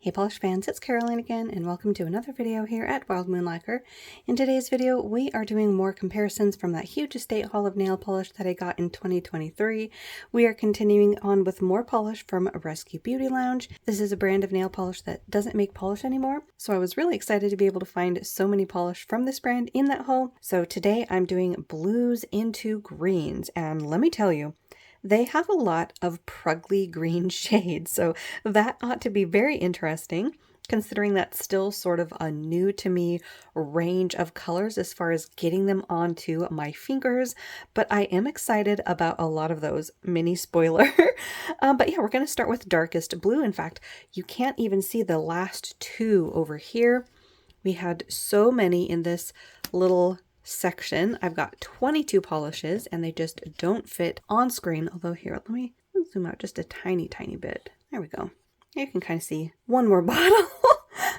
Hey polish fans, it's Caroline again and welcome to another video here at Wild Moon Lacquer. In today's video we are doing more comparisons from that huge estate haul of nail polish that I got in 2023. We are continuing on with more polish from Rescue Beauty Lounge. This is a brand of nail polish that doesn't make polish anymore, so I was really excited to be able to find so many polish from this brand in that haul. So today I'm doing blues into greens, and let me tell you, they have a lot of pruggly green shades, so that ought to be very interesting, considering that's still sort of a new to me range of colors as far as getting them onto my fingers, but I am excited about a lot of those. Mini spoiler. But yeah, we're going to start with darkest blue. In fact, you can't even see the last two over here. We had so many in this little section. I've got 22 polishes and they just don't fit on screen. Although here, let me zoom out just a tiny bit. There we go. You can kind of see one more bottle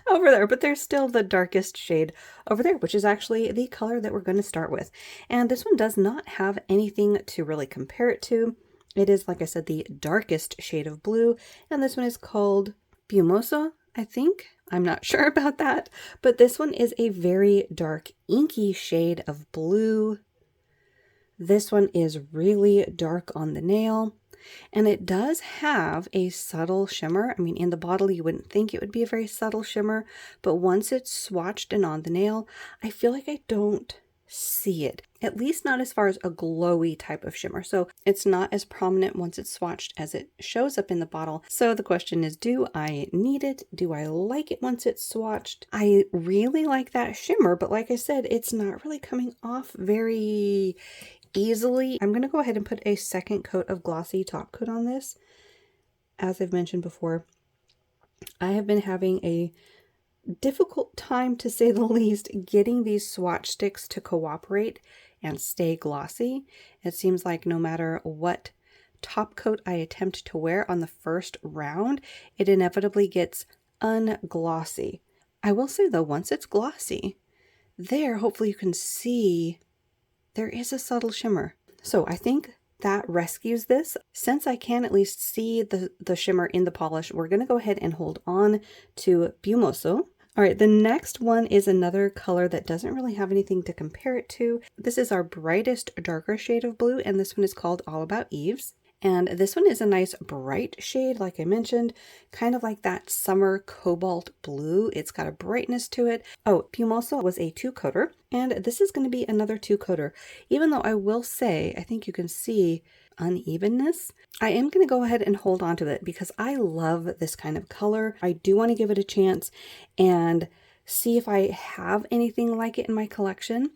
over there, but there's still the darkest shade over there, which is actually the color that we're going to start with. And this one does not have anything to really compare it to. It is, like I said, the darkest shade of blue, and this one is called Bumoso, I think. I'm not sure about that, but this one is a very dark inky shade of blue. This one is really dark on the nail, and it does have a subtle shimmer. I mean, in the bottle you wouldn't think it would be a very subtle shimmer, but once it's swatched and on the nail, I feel like I don't see it, at least not as far as a glowy type of shimmer. So it's not as prominent once it's swatched as it shows up in the bottle. So the question is, do I need it? Do I like it once it's swatched? I really like that shimmer, but like I said, it's not really coming off very easily. I'm going to go ahead and put a second coat of glossy top coat on this. As I've mentioned before, I have been having a difficult time, to say the least, getting these swatch sticks to cooperate and stay glossy. It seems like no matter what top coat I attempt to wear on the first round, it inevitably gets unglossy. I will say though, once it's glossy, there, hopefully you can see there is a subtle shimmer. So I think that rescues this. Since I can at least see the shimmer in the polish, we're going to go ahead and hold on to Bumoso. All right, the next one is another color that doesn't really have anything to compare it to. This is our brightest, darker shade of blue, and this one is called All About Eve's. And this one is a nice bright shade, like I mentioned, kind of like that summer cobalt blue. It's got a brightness to it. Oh, Bumoso was a two-coater, and this is going to be another two-coater. Even though I will say, I think you can see unevenness, I am going to go ahead and hold on to it because I love this kind of color. I do want to give it a chance and see if I have anything like it in my collection.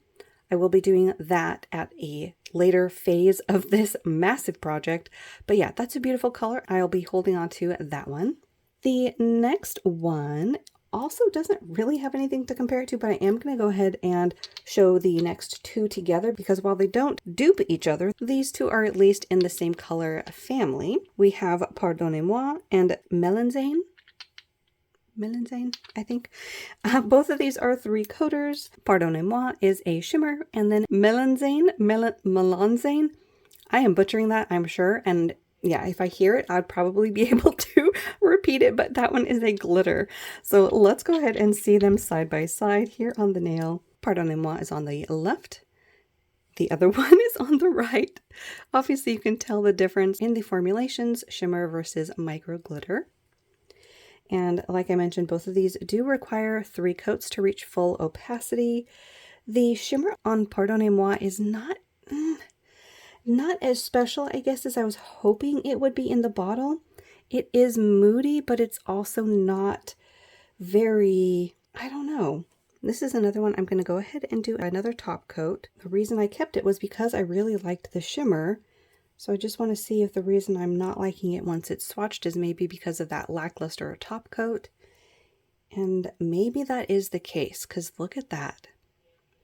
I will be doing that at a later phase of this massive project. But yeah, that's a beautiful color. I'll be holding on to that one. The next one also doesn't really have anything to compare it to, but I am going to go ahead and show the next two together because while they don't dupe each other, these two are at least in the same color family. We have Pardonnez-moi and Melanzane, I think. Both of these are three coaters. Pardonnez-moi is a shimmer, and then Melanzane, I am butchering that, I'm sure, and yeah, if I hear it, I'd probably be able to repeat it, but that one is a glitter. So let's go ahead and see them side by side here on the nail. Pardonnez-moi is on the left. The other one is on the right. Obviously, you can tell the difference in the formulations, shimmer versus micro glitter. And like I mentioned, both of these do require 3 coats to reach full opacity. The shimmer on Pardonnez-moi is not as special, I guess, as I was hoping it would be in the bottle. It is moody, but it's also not very, I don't know. This is another one I'm going to go ahead and do another top coat. The reason I kept it was because I really liked the shimmer. So I just want to see if the reason I'm not liking it once it's swatched is maybe because of that lackluster top coat. And maybe that is the case, because look at that.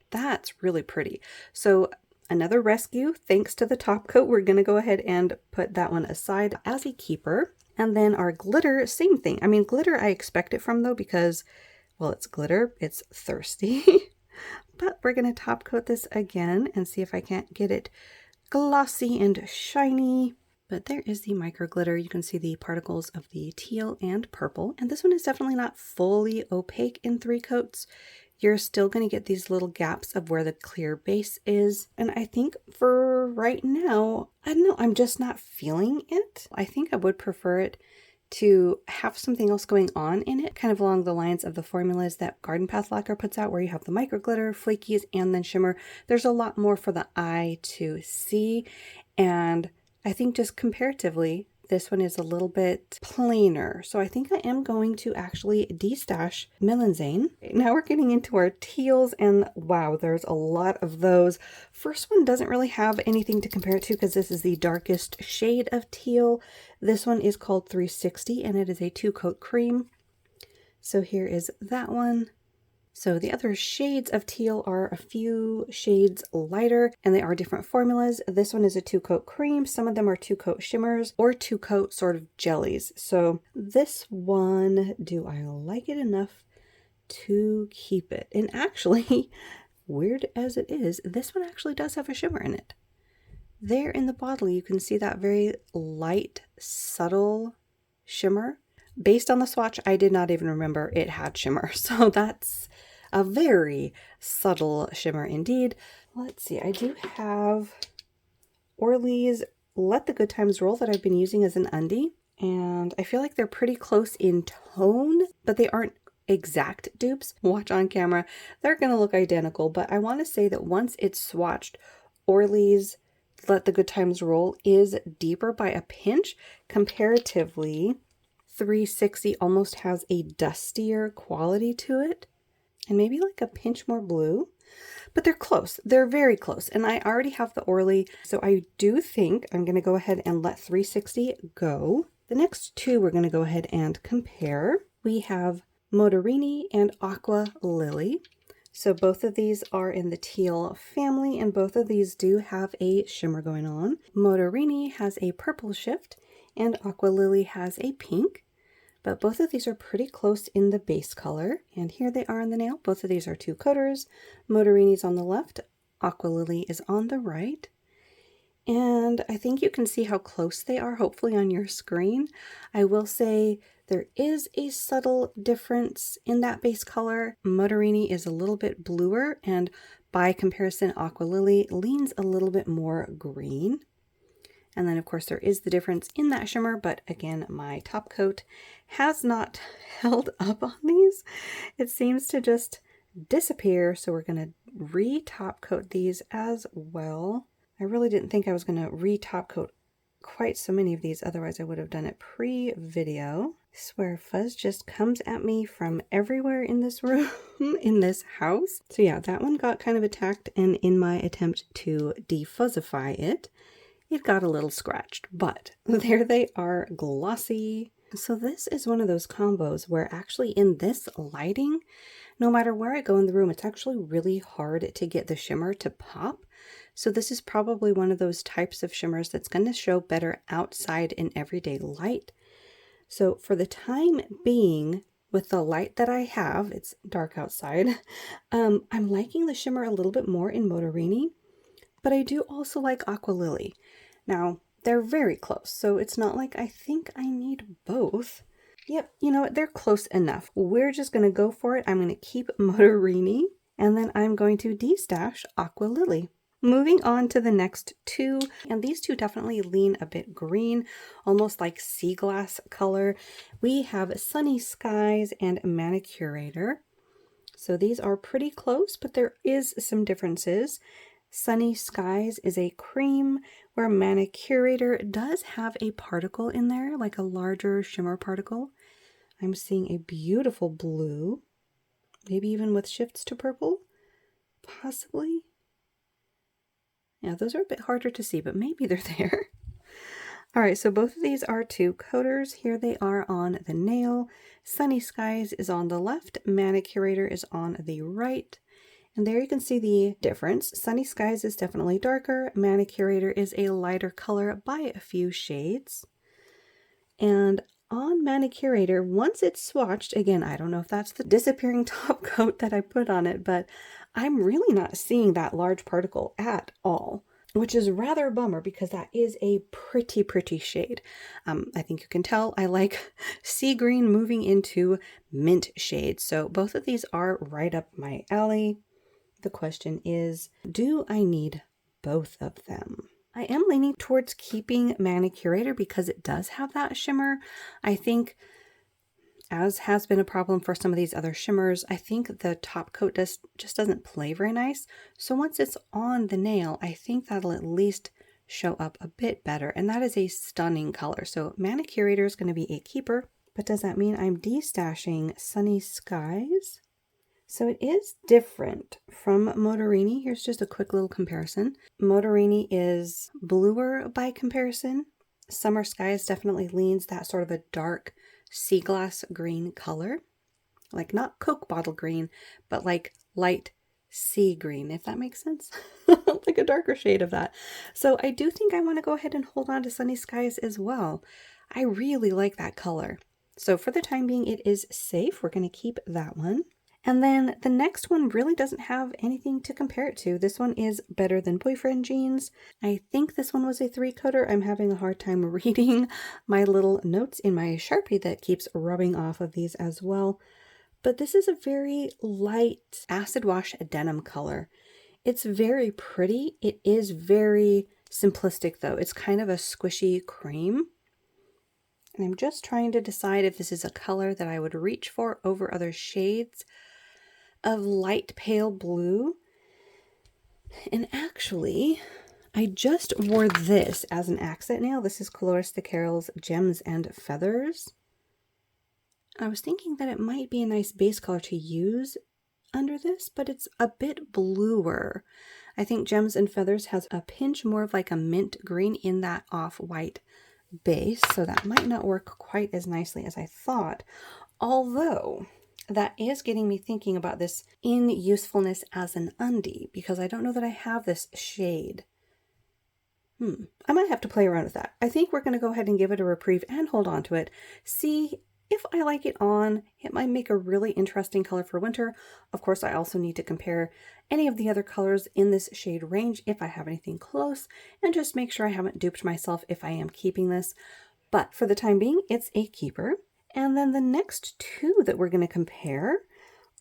That's really pretty. So another rescue, thanks to the top coat. We're going to go ahead and put that one aside as a keeper. And then our glitter, same thing. I mean, glitter I expect it from though because, well, it's glitter, it's thirsty. But we're going to top coat this again and see if I can't get it glossy and shiny. But there is the micro glitter. You can see the particles of the teal and purple. And this one is definitely not fully opaque in 3 coats. You're still going to get these little gaps of where the clear base is. And I think for right now, I don't know, I'm just not feeling it. I think I would prefer it to have something else going on in it, kind of along the lines of the formulas that Garden Path Lacquer puts out, where you have the micro glitter, flakies, and then shimmer. There's a lot more for the eye to see. And I think just comparatively, this one is a little bit plainer. So I think I am going to actually destash Melanzane. Now we're getting into our teals, and wow, there's a lot of those. First one doesn't really have anything to compare it to because this is the darkest shade of teal. This one is called 360 and it is a 2-coat cream. So here is that one. So the other shades of teal are a few shades lighter, and they are different formulas. This one is a 2-coat cream. Some of them are 2-coat shimmers or 2-coat sort of jellies. So this one, do I like it enough to keep it? And actually, weird as it is, this one actually does have a shimmer in it. There in the bottle, you can see that very light, subtle shimmer. Based on the swatch, I did not even remember it had shimmer. So that's a very subtle shimmer indeed. Let's see, I do have Orly's Let the Good Times Roll that I've been using as an undie. And I feel like they're pretty close in tone, but they aren't exact dupes. Watch on camera, they're going to look identical. But I want to say that once it's swatched, Orly's Let the Good Times Roll is deeper by a pinch comparatively. 360 almost has a dustier quality to it, and maybe like a pinch more blue, but they're close. They're very close, and I already have the Orly, so I do think I'm going to go ahead and let 360 go. The next two we're going to go ahead and compare. We have Motorini and Aqua Lily. So both of these are in the teal family, and both of these do have a shimmer going on. Motorini has a purple shift, and Aqua Lily has a pink. But both of these are pretty close in the base color. And here they are on the nail. Both of these are 2 coaters. Motorini's on the left, Aqua Lily is on the right. And I think you can see how close they are, hopefully on your screen. I will say there is a subtle difference in that base color. Motorini is a little bit bluer, and by comparison, Aqua Lily leans a little bit more green. And then, of course, there is the difference in that shimmer, but again, my top coat has not held up on these. It seems to just disappear, so we're going to re-top coat these as well. I really didn't think I was going to re-top coat quite so many of these, otherwise I would have done it pre-video. I swear fuzz just comes at me from everywhere in this room, in this house. So yeah, that one got kind of attacked, and in my attempt to defuzzify it, it got a little scratched, but there they are, glossy. So this is one of those combos where actually in this lighting, no matter where I go in the room, it's actually really hard to get the shimmer to pop. So this is probably one of those types of shimmers that's going to show better outside in everyday light. So for the time being, with the light that I have, it's dark outside, I'm liking the shimmer a little bit more in Motorini. But I do also like Aqua Lily. Now, they're very close, so it's not like I think I need both. Yep, you know what? They're close enough. We're just going to go for it. I'm going to keep Motorini, and then I'm going to destash Aqua Lily. Moving on to the next two, and these two definitely lean a bit green, almost like sea glass color. We have Sunny Skies and Manicurator. So these are pretty close, but there is some differences. Sunny Skies is a cream, where Manicurator does have a particle in there, like a larger shimmer particle. I'm seeing a beautiful blue, maybe even with shifts to purple, possibly. Yeah, those are a bit harder to see, but maybe they're there. All right, so both of these are 2 coaters. Here they are on the nail. Sunny Skies is on the left, Manicurator is on the right. And there you can see the difference. Sunny Skies is definitely darker. Manicurator is a lighter color by a few shades. And on Manicurator, once it's swatched, again, I don't know if that's the disappearing top coat that I put on it, but I'm really not seeing that large particle at all. which is rather a bummer because that is a pretty shade. I think you can tell I like sea green moving into mint shade. So both of these are right up my alley. The question is, do I need both of them? I am leaning towards keeping Manicurator because it does have that shimmer. I think, as has been a problem for some of these other shimmers, I think the top coat just doesn't play very nice. So once it's on the nail, I think that'll at least show up a bit better. And that is a stunning color. So Manicurator is going to be a keeper. But does that mean I'm destashing Sunny Skies? So it is different from Motorini. Here's just a quick little comparison. Motorini is bluer by comparison. Summer Skies definitely leans that sort of a dark sea glass green color. Like not Coke bottle green, but like light sea green, if that makes sense. Like a darker shade of that. So I do think I want to go ahead and hold on to Sunny Skies as well. I really like that color. So for the time being, it is safe. We're going to keep that one. And then the next one really doesn't have anything to compare it to. This one is Better Than Boyfriend Jeans. I think this one was a 3-coater. I'm having a hard time reading my little notes in my Sharpie that keeps rubbing off of these as well. But this is a very light acid wash denim color. It's very pretty. It is very simplistic though. It's kind of a squishy cream. And I'm just trying to decide if this is a color that I would reach for over other shades of light pale blue. And actually, I just wore this as an accent nail. This is Colores de Carol's Gems and Feathers. I was thinking that it might be a nice base color to use under this, but it's a bit bluer. I think Gems and Feathers has a pinch more of like a mint green in that off-white base, so that might not work quite as nicely as I thought. Although that is getting me thinking about this in usefulness as an undie, because I don't know that I have this shade. I might have to play around with that. I think we're going to go ahead and give it a reprieve and hold on to it. See if I like it on. It might make a really interesting color for winter. Of course, I also need to compare any of the other colors in this shade range if I have anything close, and just make sure I haven't duped myself if I am keeping this. But for the time being, it's a keeper. And then the next two that we're going to compare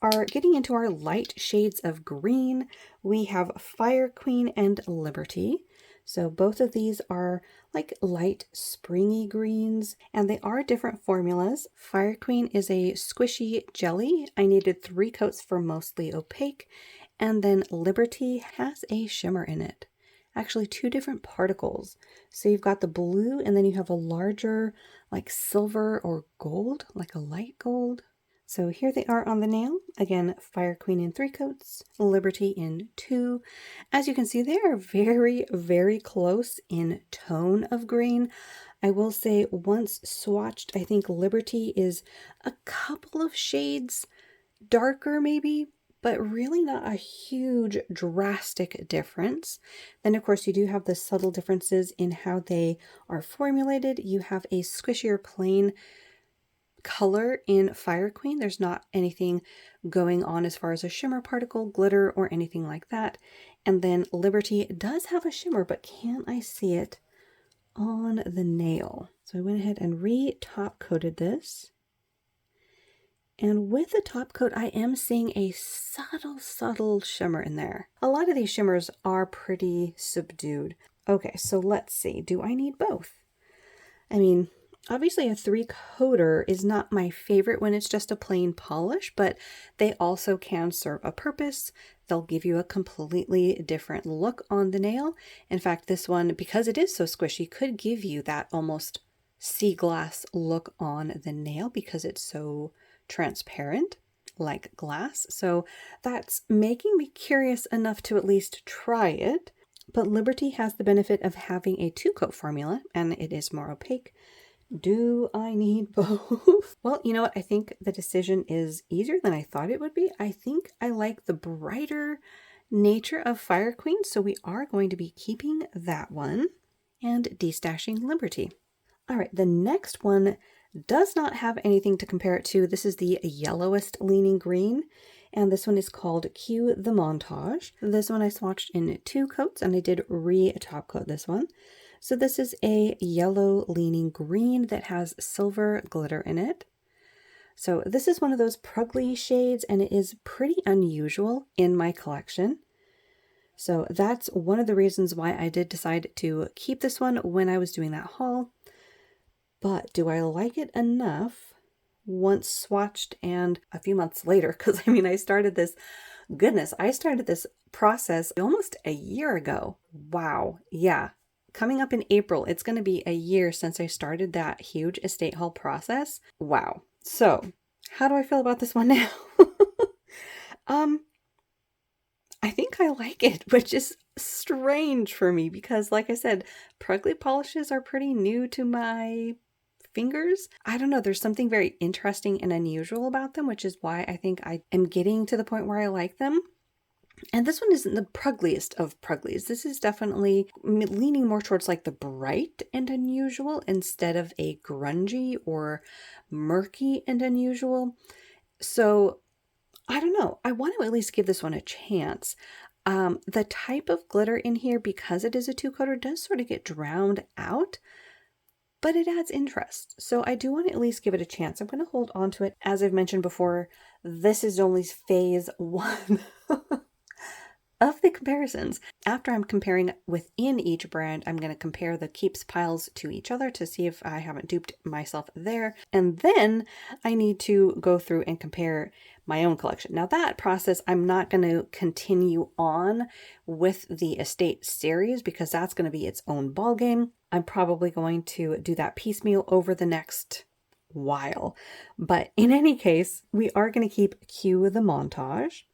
are getting into our light shades of green. We have Fire Queen and Liberty. So both of these are like light springy greens, and they are different formulas. Fire Queen is a squishy jelly. I needed 3 coats for mostly opaque. And then Liberty has a shimmer in it. Actually 2 different particles. So you've got the blue, and then you have a larger like silver or gold, like a light gold. So here they are on the nail. Again, Fire Queen in 3 coats, Liberty in 2. As you can see, they are very close in tone of green. I will say once swatched, I think Liberty is a couple of shades darker maybe, but really not a huge drastic difference. Then of course you do have the subtle differences in how they are formulated. You have a squishier plain color in Fire Queen. There's not anything going on as far as a shimmer particle, glitter, or anything like that. And then Liberty does have a shimmer, but can I see it on the nail? So I went ahead and re-top coated this. And with the top coat, I am seeing a subtle shimmer in there. A lot of these shimmers are pretty subdued. Okay, so let's see. Do I need both? I mean, obviously a 3-coater is not my favorite when it's just a plain polish, but they also can serve a purpose. They'll give you a completely different look on the nail. In fact, this one, because it is so squishy, could give you that almost sea glass look on the nail because it's so transparent like glass. So that's making me curious enough to at least try it. But Liberty has the benefit of having a 2-coat formula, and it is more opaque. Do I need both? Well, you know what? I think the decision is easier than I thought it would be. I think I like the brighter nature of Fire Queen, so we are going to be keeping that one and destashing Liberty. All right, the next one does not have anything to compare it to. This is the yellowest leaning green, and this one is called Cue the Montage. This one I swatched in 2 coats, and I did re-top coat this one. So this is a yellow leaning green that has silver glitter in it. So this is one of those Prugly shades, and it is pretty unusual in my collection. So that's one of the reasons why I did decide to keep this one when I was doing that haul. But do I like it enough once swatched and a few months later? Because I mean, I started this process almost a year ago. Wow. Yeah. Coming up in April, it's going to be a year since I started that huge estate haul process. Wow. So how do I feel about this one now? I think I like it, which is strange for me because, like I said, Prugly polishes are pretty new to my fingers. I don't know, there's something very interesting and unusual about them, which is why I think I am getting to the point where I like them. And this one isn't the Prugliest of Pruglies. This is definitely leaning more towards like the bright and unusual instead of a grungy or murky and unusual. So I don't know. I want to at least give this one a chance. The type of glitter in here, because it is a 2-coater, does sort of get drowned out, but it adds interest. So I do want to at least give it a chance. I'm going to hold on to it. As I've mentioned before, this is only phase 1 of the comparisons. After I'm comparing within each brand, I'm going to compare the Keeps piles to each other to see if I haven't duped myself there. And then I need to go through and compare my own collection. Now that process, I'm not going to continue on with the estate series because that's going to be its own ball game. I'm probably going to do that piecemeal over the next while. But in any case, we are going to keep Cue the Montage.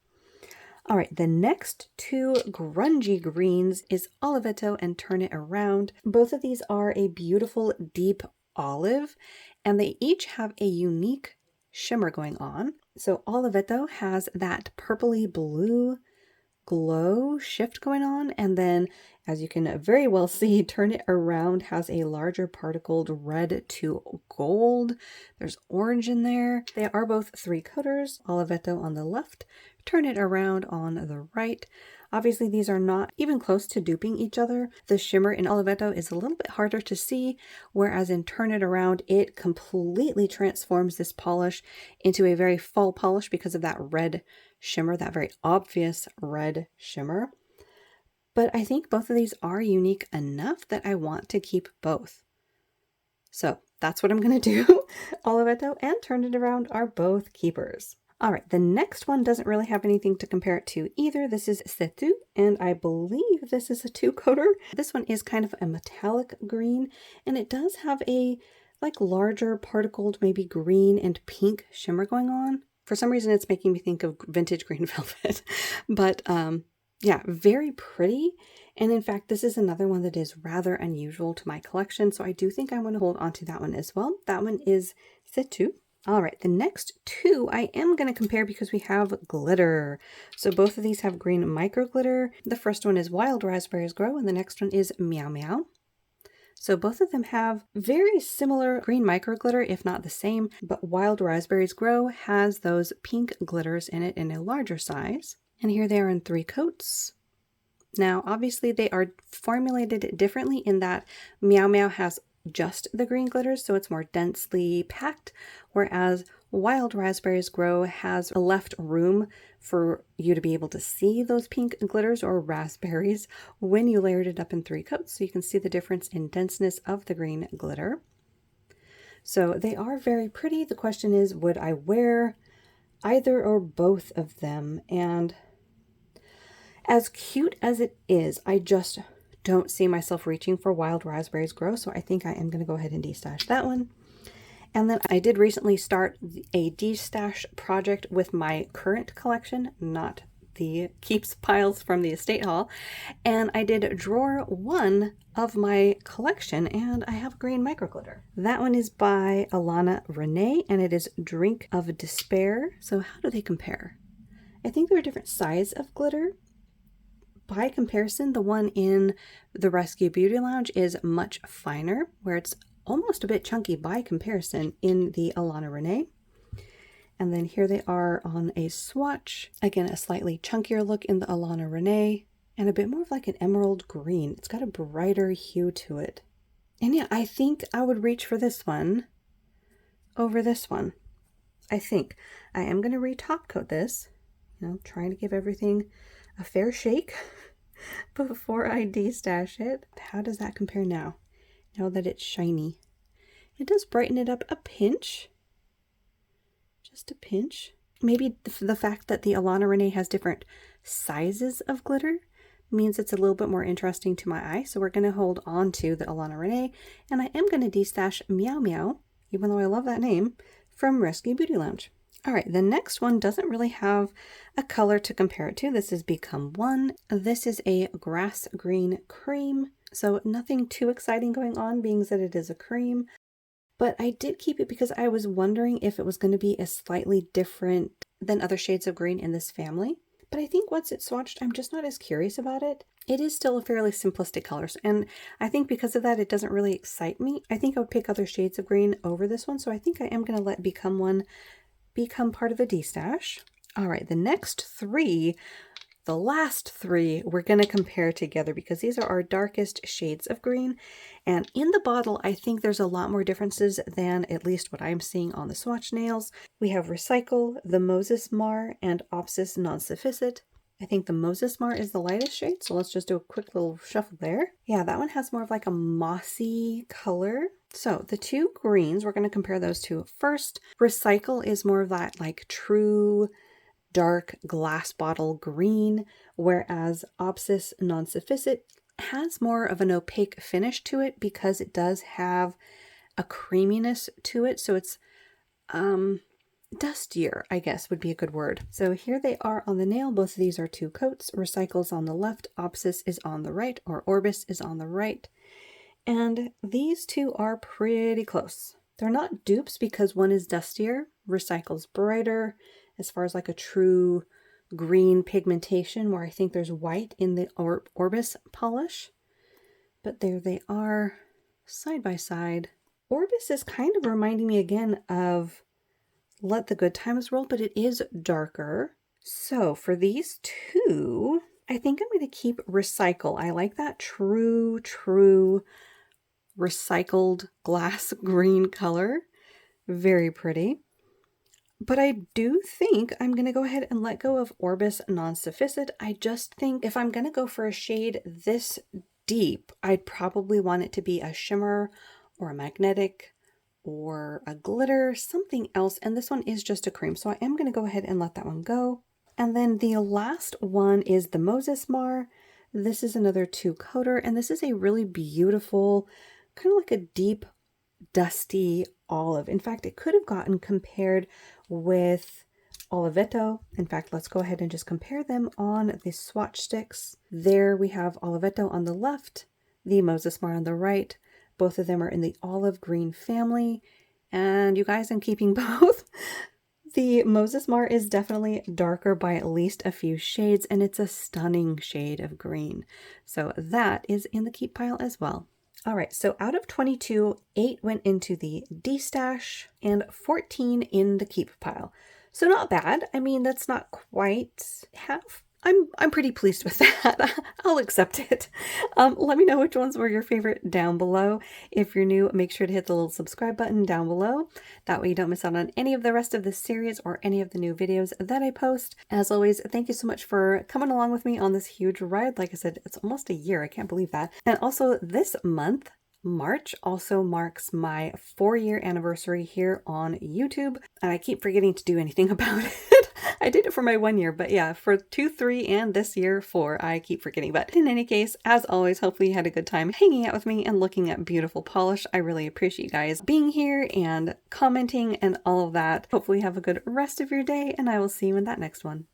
All right, the next 2 grungy greens is Oliveto and Turn It Around. Both of these are a beautiful deep olive, and they each have a unique shimmer going on. So Oliveto has that purpley blue glow shift going on, and then as you can very well see, Turn It Around has a larger particled red to gold. There's orange in there. They are both 3-coaters, Oliveto on the left, Turn It Around on the right. Obviously these are not even close to duping each other. The shimmer in Oliveto is a little bit harder to see, whereas in Turn It Around it completely transforms this polish into a very fall polish because of that red shimmer, that very obvious red shimmer. But I think both of these are unique enough that I want to keep both. So that's what I'm going to do. Oliveto and Turn It Around are both keepers. All right, the next one doesn't really have anything to compare it to either. This is Zuzu, and I believe this is a 2-coater. This one is kind of a metallic green, and it does have a like larger particled maybe green and pink shimmer going on. For some reason, it's making me think of vintage green velvet, but yeah, very pretty. And in fact, this is another one that is rather unusual to my collection. So I do think I want to hold on to that one as well. That one is Zuzu. All right, the next 2 I am going to compare because we have glitter. So both of these have green micro glitter. The first one is Wild Raspberries Grow, and the next one is Meow Meow. So both of them have very similar green micro glitter, if not the same, but Wild Raspberries Grow has those pink glitters in it in a larger size. And here they are in 3 coats. Now, obviously they are formulated differently in that Meow Meow has just the green glitters, so it's more densely packed, whereas Wild Raspberries Grow has left room for you to be able to see those pink glitters or raspberries when you layered it up in 3 coats, so you can see the difference in denseness of the green glitter. So they are very pretty. The question is, would I wear either or both of them? And as cute as it is, I just don't see myself reaching for Wild Raspberries Grow, so I think I am going to go ahead and destash that one. And then I did recently start a destash project with my current collection, not the Keeps piles from the estate haul, and I did drawer 1 of my collection, and I have green micro glitter. That one is by Alana Renee, and it is Drink of Despair. So how do they compare? I think they're a different size of glitter. By comparison, the one in the Rescue Beauty Lounge is much finer, where it's almost a bit chunky by comparison in the Alana Renee. And then here they are on a swatch. Again, a slightly chunkier look in the Alana Renee and a bit more of like an emerald green. It's got a brighter hue to it. And yeah, I think I would reach for this one over this one. I think I am going to re-top coat this, you know, trying to give everything a fair shake before I destash it. How does that compare now that it's shiny? It does brighten it up a pinch, just a pinch. Maybe the fact that the Alana Renee has different sizes of glitter means it's a little bit more interesting to my eye. So we're going to hold on to the Alana Renee, and I am going to destash Meow Meow, even though I love that name, from Rescue Beauty Lounge. All right, the next one doesn't really have a color to compare it to. This is Become One. This is a grass green cream, so nothing too exciting going on, being that it is a cream. But I did keep it because I was wondering if it was going to be a slightly different than other shades of green in this family. But I think once it's swatched, I'm just not as curious about it. It is still a fairly simplistic colors, and I think because of that, it doesn't really excite me. I think I would pick other shades of green over this one, so I think I am going to let Become One become part of the destash. All right, the next three, the last three, we're going to compare together because these are our darkest shades of green. And in the bottle, I think there's a lot more differences than at least what I'm seeing on the swatch nails. We have Recycle, the Moses Mar, and Opsis Non-Sufficit. I think the Moses Mar is the lightest shade, so let's just do a quick little shuffle there. Yeah, that one has more of like a mossy color. So the two greens, we're going to compare those two. First, Recycle is more of that like true dark glass bottle green, whereas Opsis Non-Sufficit has more of an opaque finish to it because it does have a creaminess to it. So it's dustier, I guess would be a good word. So here they are on the nail. Both of these are two coats. Recycle's on the left, Opsis is on the right, or Orbis is on the right. And these two are pretty close. They're not dupes because one is dustier, Recycle's brighter, as far as like a true green pigmentation, where I think there's white in the Orbis polish. But there they are, side by side. Orbis is kind of reminding me again of Let the Good Times Roll, but it is darker. So for these two, I think I'm going to keep Recycle. I like that true recycled glass green color. Very pretty. But I do think I'm going to go ahead and let go of Orbis Non-Sufficit. I just think if I'm going to go for a shade this deep, I'd probably want it to be a shimmer or a magnetic or a glitter, something else. And this one is just a cream. So I am going to go ahead and let that one go. And then the last one is the Moses Mar. This is another two-coater, and this is a really beautiful, kind of like a deep, dusty olive. In fact, it could have gotten compared with Oliveto. In fact, let's go ahead and just compare them on the swatch sticks. There we have Oliveto on the left, the Moses Mar on the right. Both of them are in the olive green family. And you guys, I'm keeping both. The Moses Mar is definitely darker by at least a few shades, and it's a stunning shade of green. So that is in the keep pile as well. All right, so out of 22, 8 went into the destash and 14 in the keep pile. So not bad. I mean, that's not quite half. I'm pretty pleased with that. I'll accept it. Let me know which ones were your favorite down below. If you're new, make sure to hit the little subscribe button down below. That way you don't miss out on any of the rest of this series or any of the new videos that I post. As always, thank you so much for coming along with me on this huge ride. Like I said, it's almost a year. I can't believe that. And also this month, March, also marks my 4-year anniversary here on YouTube. I keep forgetting to do anything about it. I did it for my 1 year, but yeah, for 2, 3, and this year 4, I keep forgetting. But in any case, as always, hopefully you had a good time hanging out with me and looking at beautiful polish. I really appreciate you guys being here and commenting and all of that. Hopefully you have a good rest of your day, and I will see you in that next one.